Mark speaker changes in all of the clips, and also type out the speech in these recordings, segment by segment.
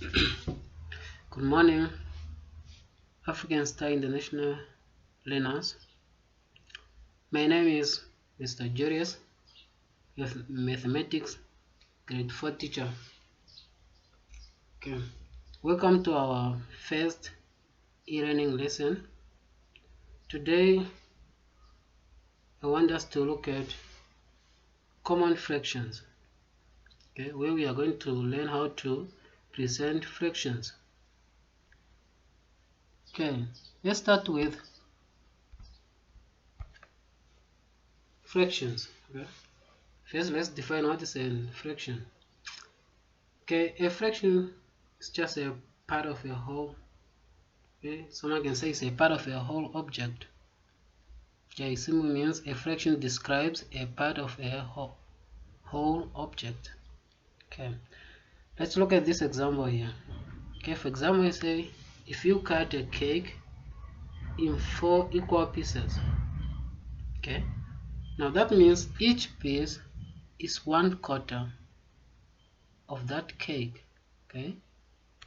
Speaker 1: Good morning, African Star International learners. My name is Mr. Julius, your mathematics grade 4 teacher. Okay. Welcome to our first e-learning lesson. Today, I want us to look at common fractions. Okay, where we are going to learn how to present fractions. Okay, let's start with fractions. Okay. First, let's define what is a fraction. Okay, a fraction is just a part of a whole. Okay, someone can say it's a part of a whole object. Okay, it simply means a fraction describes a part of a whole object. Okay, let's look at this example here. Okay, for example, we say if you cut a cake in 4 equal pieces. Okay, now that means each piece is 1/4 of that cake. Okay,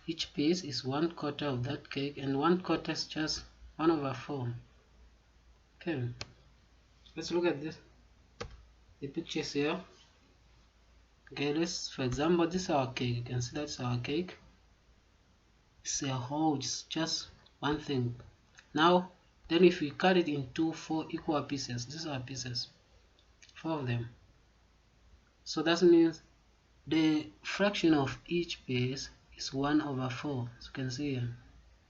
Speaker 1: each piece is 1/4 of that cake, and 1/4 is just 1/4. Okay, let's look at this. The pictures here. Okay, let's, for example, this is our cake. You can see that's our cake. It's a whole, it's just one thing. Now, then if we cut it into 4 equal pieces, these are pieces, 4 of them. So that means the fraction of each piece is 1/4. As you can see here,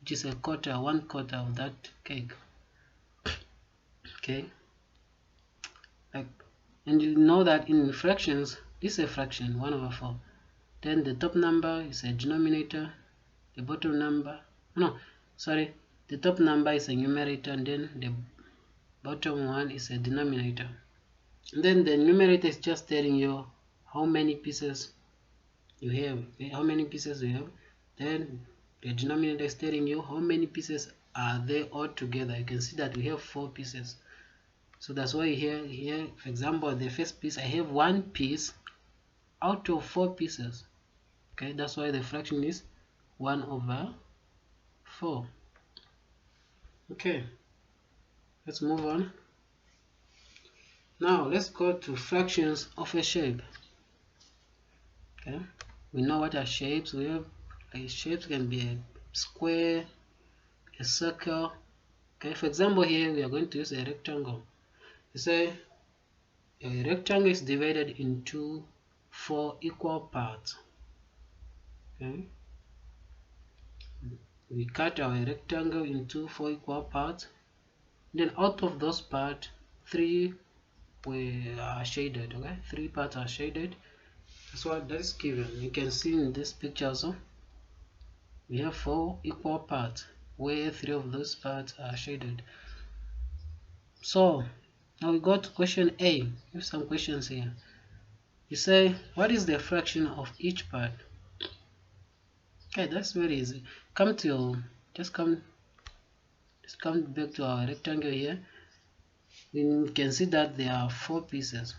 Speaker 1: which is 1/4 of that cake. Okay, and you know that in fractions, this is a fraction, 1/4. Then the top number is a denominator, the bottom number, the top number is a numerator, and then the bottom one is a denominator. And then the numerator is just telling you how many pieces you have. Okay? How many pieces you have. Then the denominator is telling you how many pieces are there all together. You can see that we have 4 pieces. So that's why here, for example, the first piece, I have 1 piece out of 4 pieces. Okay, that's why the fraction is 1/4. Okay, let's move on. Now let's go to fractions of a shape. Okay, we know what are shapes. We have shapes can be a square, a circle. Okay, for example, here we are going to use a rectangle. You say a rectangle is divided into 4 equal parts. Okay, we cut our rectangle into 4 equal parts. Then out of those parts, 3 are shaded. Okay, 3 parts are shaded. That's what that is given. You can see in this picture also, we have 4 equal parts where 3 of those parts are shaded. So now we go to question A. We have some questions here. You say, what is the fraction of each part? Okay, that's very easy. Just come back to our rectangle here. We can see that there are 4 pieces.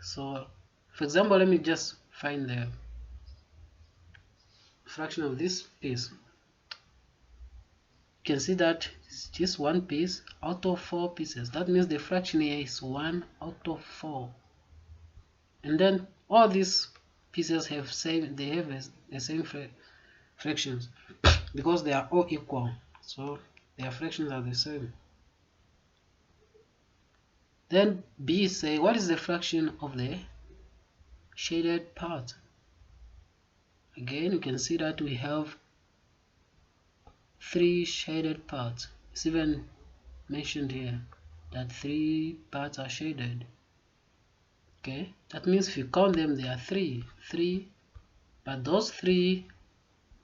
Speaker 1: So for example, let me just find the fraction of this piece. You can see that it's just 1 piece out of 4 pieces. That means the fraction here is 1/4. And then all these pieces have the same fractions because they are all equal, so their fractions are the same. Then B say, what is the fraction of the shaded part? Again, you can see that we have 3 shaded parts. It's even mentioned here that 3 parts are shaded. Okay, that means if you count them, there are 3, but those 3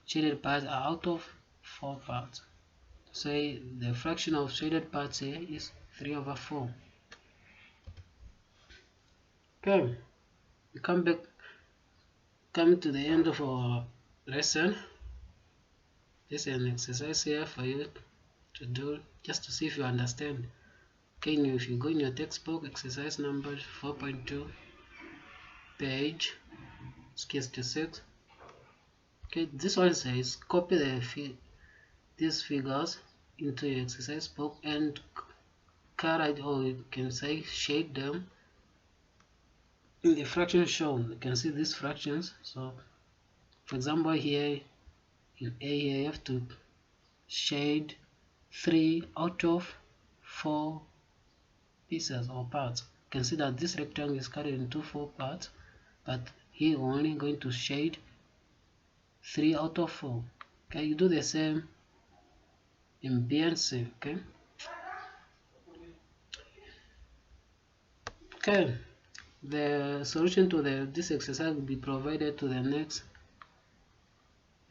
Speaker 1: shaded parts are out of 4 parts. So the fraction of shaded parts here is 3/4. Okay, we come to the end of our lesson. This is an exercise here for you to do, just to see if you understand. Okay, if you go in your textbook, exercise number 4.2, page 66, Okay, this one says copy these figures into your exercise book and carry, or you can say shade them in the fractions shown. You can see these fractions. So for example, here in A, here you have to shade 3 out of 4 pieces or parts. You can see that this rectangle is carried into 4 parts, but here we're only going to shade 3 out of 4. Okay, you do the same in B and C. Okay, the solution to this exercise will be provided to the next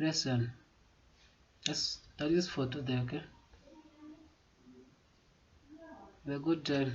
Speaker 1: lesson. That is for today. Okay, have a good day.